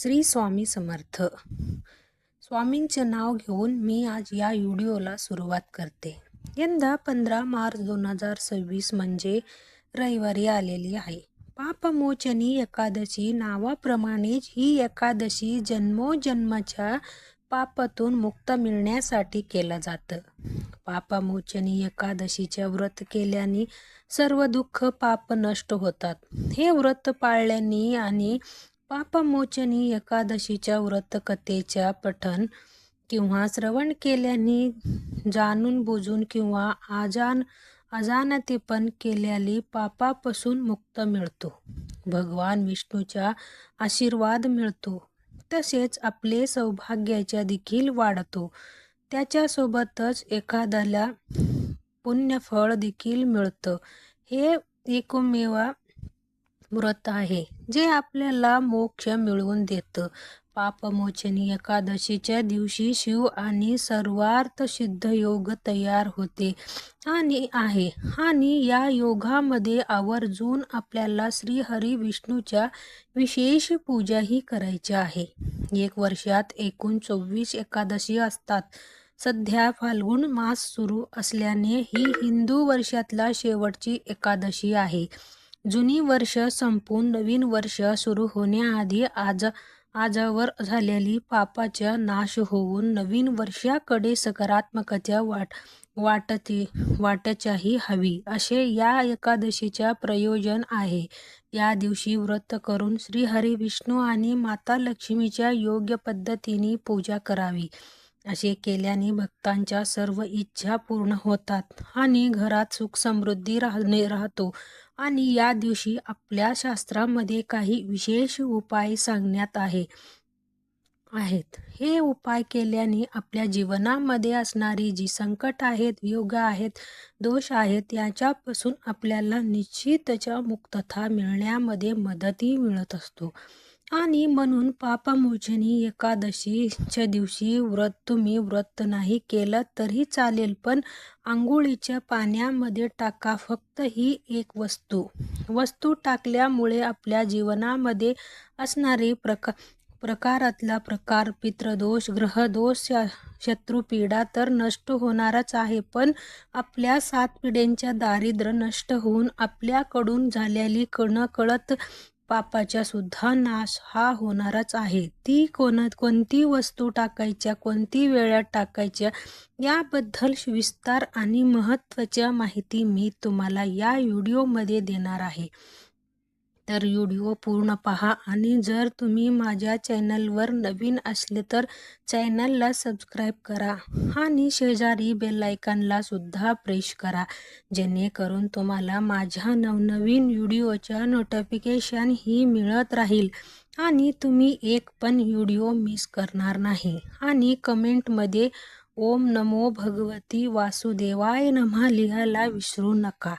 श्री स्वामी समर्थ. स्वामींचे नाव घेऊन मी आज या व्हिडिओला सुरुवात करते. यंदा 15 मार्च 2026 म्हणजे रविवारी आलेली आहे. पापमोचनी एकादशी. नावाप्रमाणेच ही एकादशी जन्मोजन्माच्या पापातून मुक्त मिळण्यासाठी केलं जातं. पापमोचनी एकादशीचे व्रत केल्याने सर्व दुःख पाप नष्ट होतात. हे व्रत पाळल्याने आणि पापमोचनी एकादशीच्या व्रतकथेच्या पठण किंवा श्रवण केल्याने जाणून बुजून किंवा अजाणतेपण केलेली पापापासून मुक्त मिळतो. भगवान विष्णूचा आशीर्वाद मिळतो. तसेच आपले सौभाग्याच्या देखील वाढतो. त्याच्यासोबतच एखाद्याला पुण्यफळ देखील मिळतं. हे एकमेव व्रत आहे जे आपल्याला मोक्ष मिळवून देतं. पापमोचनी एकादशीच्या दिवशी शिव आणि सर्वार्थ सिद्ध योग तयार होते आणि या योगामध्ये आवर्जून आपल्याला श्रीहरी विष्णूच्या विशेष पूजाही करायची आहे. एक वर्षात एकूण 24 एकादशी असतात. सध्या फाल्गुन मास सुरू असल्याने ही हिंदू वर्षातला शेवटची एकादशी आहे. जुनी वर्ष संपून नवीन वर्ष सुरू होण्याआधी आजवर झालेली पापाचा नाश होऊन नवीन वर्षाकडे सकारात्मकता वाटचाही हवी, असे या एकादशीचे प्रयोजन आहे. या दिवशी व्रत करून श्रीहरी विष्णू आणि माता लक्ष्मीच्या योग्य पद्धतीने पूजा करावी. असे केल्याने भक्तांच्या सर्व इच्छा पूर्ण होतात आणि घरात सुख समृद्धी राहतो. आणि या दिवशी आपल्या शास्त्रामध्ये काही विशेष उपाय सांगण्यात आहेत. हे उपाय केल्याने आपल्या जीवनामध्ये असणारी जी संकट आहेत, योग आहेत, दोष आहेत, याच्यापासून आपल्याला निश्चितच मुक्तता मिळण्यामध्ये मदतही मिळत असतो. आणि म्हणून पापमोचनी एकादशीच्या दिवशी तुम्ही व्रत नाही केलं तरी चालेल, पण आंघोळीच्या पाण्यामध्ये टाका फक्त ही एक वस्तू टाकल्यामुळे आपल्या जीवनामध्ये असणारे प्रकारातला प्रकार, पितृदोष, ग्रहदोष, शत्रुपीडा तर नष्ट होणारच आहे, पण आपल्या 7 पिढ्यांच्या दारिद्र्य नष्ट होऊन आपल्याकडून झालेली नकळत पापाचा सुद्धा नाश हा होणारच आहे. ती कोणती वस्तू टाकायच्या, कोणती वेळात टाकायच्या, याबद्दल विस्तार आणि महत्त्वाची माहिती मी तुम्हाला या व्हिडिओमध्ये देणार आहे. तर व्हिडिओ पूर्ण पहा आणि जर तुम्ही माझ्या चॅनलवर नवीन असले तर चॅनलला सबस्क्राईब करा आणि शेजारी बेल आयकॉनला सुद्धा प्रेस करा, जेणेकरून तुम्हाला माझ्या नवनवीन व्हिडिओच्या नोटिफिकेशन ही मिळत राहील आणि तुम्ही एक पण व्हिडिओ मिस करणार नाही. आणि कमेंटमध्ये ओम नमो भगवती वासुदेवाय नमः लिहायला विसरू नका.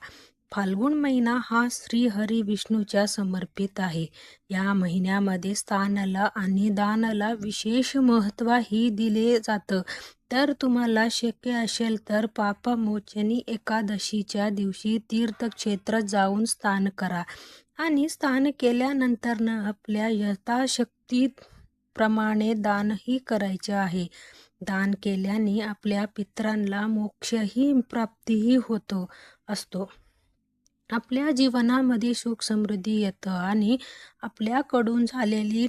फाल्गुन महिना हा श्रीहरी विष्णूच्या समर्पित आहे. या महिन्यामध्ये स्थानाला आणि दानाला विशेष महत्त्वही दिले जातं. तर तुम्हाला शक्य असेल तर पापमोचनी एकादशीच्या दिवशी तीर्थक्षेत्र जाऊन स्नान करा आणि स्नान केल्यानंतर आपल्या यथाशक्तीप्रमाणे दानही करायचे आहे. दान केल्याने आपल्या पितरांना मोक्षही प्राप्तीही असतो. आपल्या जीवनामध्ये सुख समृद्धी येतं आणि आपल्याकडून झालेली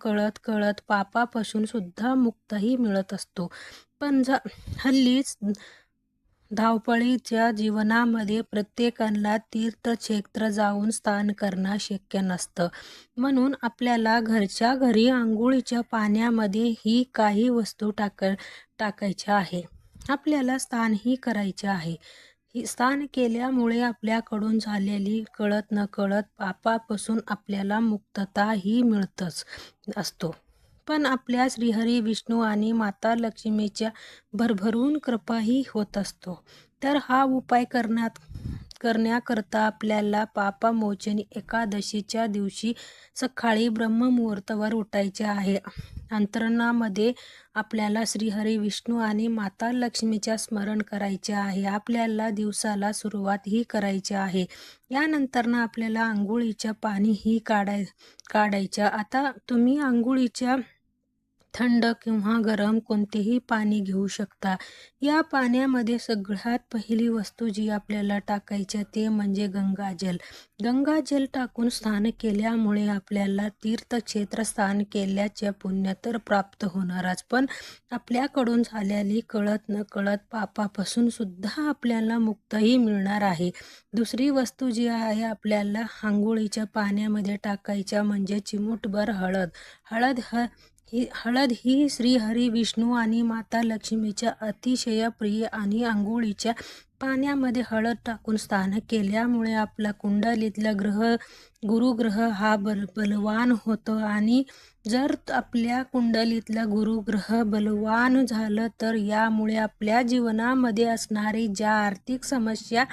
कळत पापापासून सुद्धा मुक्तही मिळत असतो. पण हल्लीच धावपळीच्या जीवनामध्ये प्रत्येकाला तीर्थक्षेत्र जाऊन स्नान करणं शक्य नसतं. म्हणून आपल्याला घरच्या घरी आंघोळीच्या पाण्यामध्ये ही काही वस्तू टाकायच्या आहे. आपल्याला स्नानही करायचे आहे. स्नान केल्यामुळे आपल्याकडून झालेली कळत नकळत पापापासून आपल्याला मुक्तता ही मिळतच असतो. पण आपल्या श्रीहरी विष्णू आणि माता लक्ष्मीच्या भरभरून कृपाही होत असतो. तर हा उपाय करण्याकरता आपल्याला पापमोचनी एकादशीच्या दिवशी सकाळी ब्रह्ममुहूर्तावर उठायचे आहे. अंतरणामध्ये आपल्याला श्रीहरी विष्णू आणि माता लक्ष्मीच्या स्मरण करायचे आहे. आपल्याला दिवसाला सुरुवात ही करायची आहे. यानंतर आपल्याला आंघोळीच्या पाणीही काढायचं. आता तुम्ही आंघोळीच्या थंड किंवा गरम कोणतेही पाणी घेऊ शकता. या पाण्यामध्ये सगळ्यात पहिली वस्तू जी आपल्याला टाकायची ते म्हणजे गंगाजल. गंगाजल टाकून स्नान केल्यामुळे आपल्याला तीर्थक्षेत्र स्नान केल्याचे पुण्य तर प्राप्त होणारच, पण आपल्याकडून झालेली कळत न कळत पापापासून सुद्धा आपल्याला मुक्तही मिळणार आहे. दुसरी वस्तू जी आहे आपल्याला आंघोळीच्या पाण्यामध्ये टाकायच्या म्हणजे चिमूटभर हळद. हळद ही श्रीहरी विष्णू आणि माता लक्ष्मीच्या अतिशय प्रिय आणि आंघोळीच्या पाण्यामध्ये हळद टाकून स्नान केल्यामुळे आपला कुंडलीतला गुरुग्रह हा बलवान होतो आणि जर आपल्या कुंडलीतला गुरुग्रह बलवान झालं तर यामुळे आपल्या जीवनामध्ये असणारी ज्या आर्थिक समस्या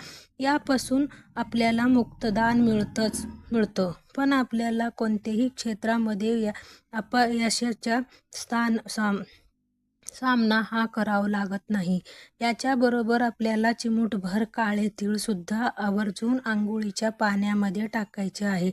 यापासून आपल्याला मुक्तदान मिळतं. पण आपल्याला कोणत्याही क्षेत्रामध्ये अपयशाचा सामना हा करावा लागत नाही. याच्याबरोबर आपल्याला चिमूटभर काळे तीळ सुद्धा आवर्जून आंघोळीच्या पाण्यामध्ये टाकायचे आहे.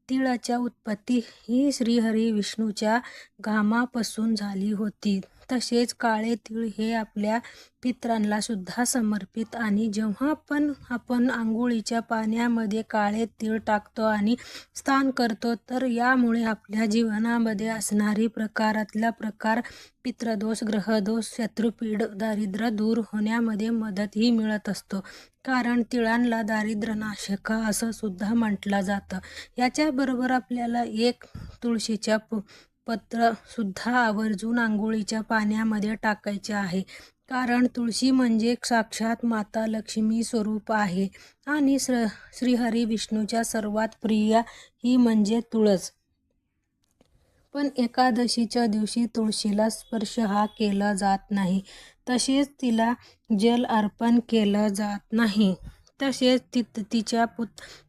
तिळाच्या उत्पत्ती ही श्रीहरी विष्णूच्या घामापासून झाली होती. तसेच काळे तीळ हे आपल्या पितरांना सुद्धा समर्पित आणि जेव्हा पण आपण आंघोळीच्या पाण्यामध्ये काळे तीळ टाकतो आणि स्नान करतो तर यामुळे आपल्या जीवनामध्ये असणारी प्रकारातला प्रकार पितृदोष, ग्रहदोष, शत्रुपीड, दारिद्र्य दूर होण्यामध्ये मदतही मिळत असतो. कारण तिळांना दारिद्र्यनाशक असं सुद्धा म्हटलं जातं. याच्याबरोबर आपल्याला एक तुळशीच्या पत्र सुद्धा आवर्जून आंघोळीच्या पाण्यामध्ये टाकायचे आहे. कारण तुळशी म्हणजे साक्षात माता लक्ष्मी स्वरूप आहे आणि श्रीहरी विष्णूच्या सर्वात प्रिय ही म्हणजे तुळस. पण एकादशीच्या दिवशी तुळशीला स्पर्श हा केला जात नाही. तसेच तिला जल अर्पण केलं जात नाही. तसेच तिच्या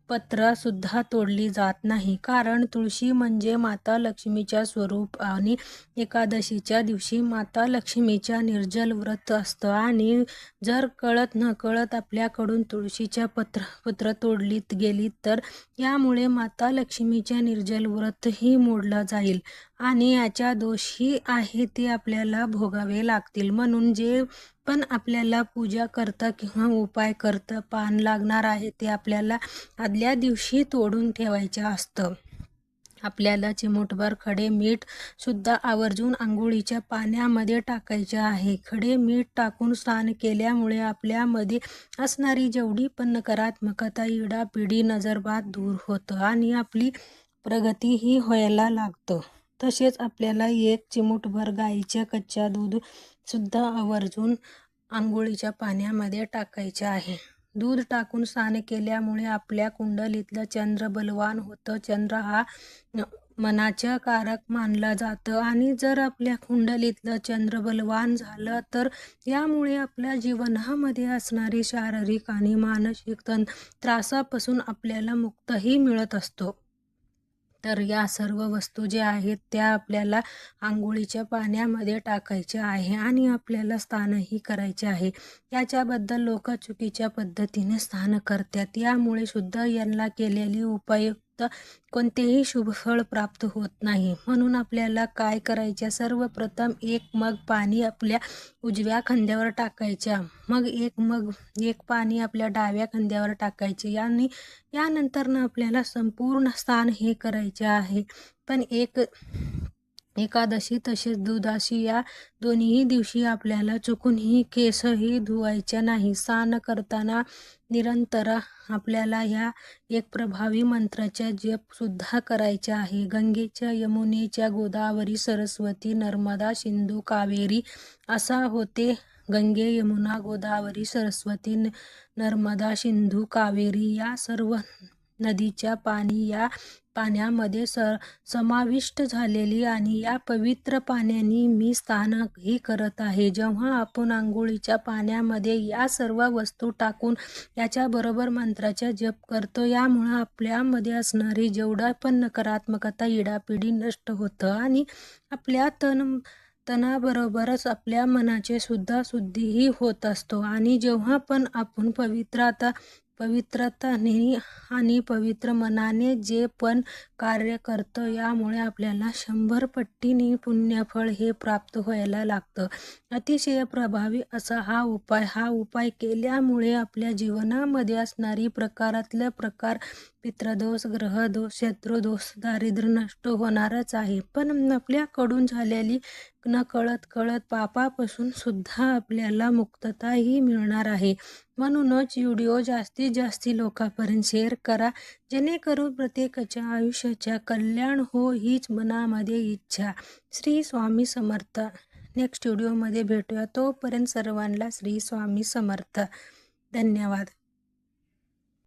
पत्र सुद्धा तोडली जात नाही. कारण तुळशी म्हणजे माता लक्ष्मीच्या स्वरूप आणि एकादशीच्या दिवशी माता लक्ष्मीच्या निर्जल व्रत असतं आणि जर कळत न कळत आपल्याकडून तुळशीच्या पत्र तोडली गेली तर यामुळे माता लक्ष्मीच्या निर्जल व्रतही मोडलं जाईल आणि याच्या दोषही आहे ते आपल्याला भोगावे लागतील. म्हणून जे पण आपल्याला पूजा करता किंवा उपाय करता पान लागणार आहे ते आपल्याला आदल्या दिवशी तोडून ठेवायचं असतं. आपल्याला चिमूटभर खडे मीठ सुद्धा आवर्जून आंघोळीच्या पाण्यामध्ये टाकायचे आहे. खडे मीठ टाकून स्नान केल्यामुळे आपल्यामध्ये असणारी जेवढी पण नकारात्मकता, इडापिडी, नजरबाद दूर होतं आणि आपली प्रगतीही व्हायला लागतं. तसेच आपल्याला एक चिमूटभर गाईच्या कच्च्या दूध सुद्धा आवर्जून आंघोळीच्या पाण्यामध्ये टाकायचे आहे. दूध टाकून स्नान केल्यामुळे आपल्या कुंडलीतलं चंद्र बलवान होतं. चंद्र हा मनाचं कारक मानलं जातं आणि जर आपल्या कुंडलीतलं चंद्र बलवान झालं तर यामुळे आपल्या जीवनामध्ये असणारी शारीरिक आणि मानसिक त्रासापासून आपल्याला मुक्तही मिळत असतो. तर या सर्व वस्तू ज्या आहेत त्या आपल्याला आंघोळीच्या पाण्यामध्ये टाकायच्या आहे आणि आपल्याला स्नानही करायचे आहे. याच्याबद्दल लोक चुकीच्या पद्धतीने स्नान करतात. यामुळे सुद्धा यांना केलेली उपयुक्त कोणतेही शुभफळ प्राप्त होत नाही. म्हणून आपल्याला काय करायचं, सर्वप्रथम एक मग पाणी आपल्या उजव्या खांद्यावर टाकायच्या, मग एक पाणी आपल्या डाव्या खांद्यावर टाकायचे आणि यानंतर आपल्याला संपूर्ण स्नान हे करायचे आहे. पण एकादशी तसेच दुधाशी या दोन्ही दिवशी आपल्याला चुकूनही केसही धुवायचे नाही. स्नान करताना निरंतर आपल्याला ह्या एक प्रभावी मंत्राचा जप सुद्धा करायचा आहे. गंगेच्या, यमुनेच्या, गोदावरी, सरस्वती, नर्मदा, सिंधू, कावेरी असा होते. गंगे, यमुना, गोदावरी, सरस्वती, नर्मदा, सिंधू, कावेरी या सर्व नदीच्या पाणी या पाण्यामध्ये समाविष्ट झालेली आणि या पवित्र पाण्याने मी स्नानही करत आहे. जेव्हा आपण आंघोळीच्या पाण्यामध्ये या सर्व वस्तू टाकून याच्याबरोबर मंत्राचा जप करतो, यामुळे आपल्यामध्ये असणारी जेवढा पण नकारात्मकता, इडापिडी नष्ट होतं आणि आपल्या तणाबरोबरच आपल्या मनाचे सुद्धा शुद्धीही होत असतो. आणि जेव्हा पण आपण पवित्रताने आणि पवित्र मनाने जे पण कार्य करतो, यामुळे आपल्याला 100 पटीने पुण्यफळ हे प्राप्त व्हायला लागतं. अतिशय प्रभावी असा हा उपाय केल्यामुळे आपल्या जीवनामध्ये असणारी प्रकारातल्या प्रकार पितृदोष, ग्रहदोष, शत्रुदोष, दारिद्र्य नष्ट होणारच आहे. पण आपल्याकडून झालेली कळत पापापासून सुद्धा आपल्याला मुक्तताही मिळणार आहे. म्हणूनच व्हिडिओ जास्तीत जास्त लोकांपर्यंत शेअर करा, जेणेकरून प्रत्येकाच्या आयुष्याच्या कल्याण हो हीच मनामध्ये इच्छा. श्री स्वामी समर्थ. नेक्स्ट व्हिडिओमध्ये भेटूया. तोपर्यंत सर्वांना श्री स्वामी समर्थ. धन्यवाद.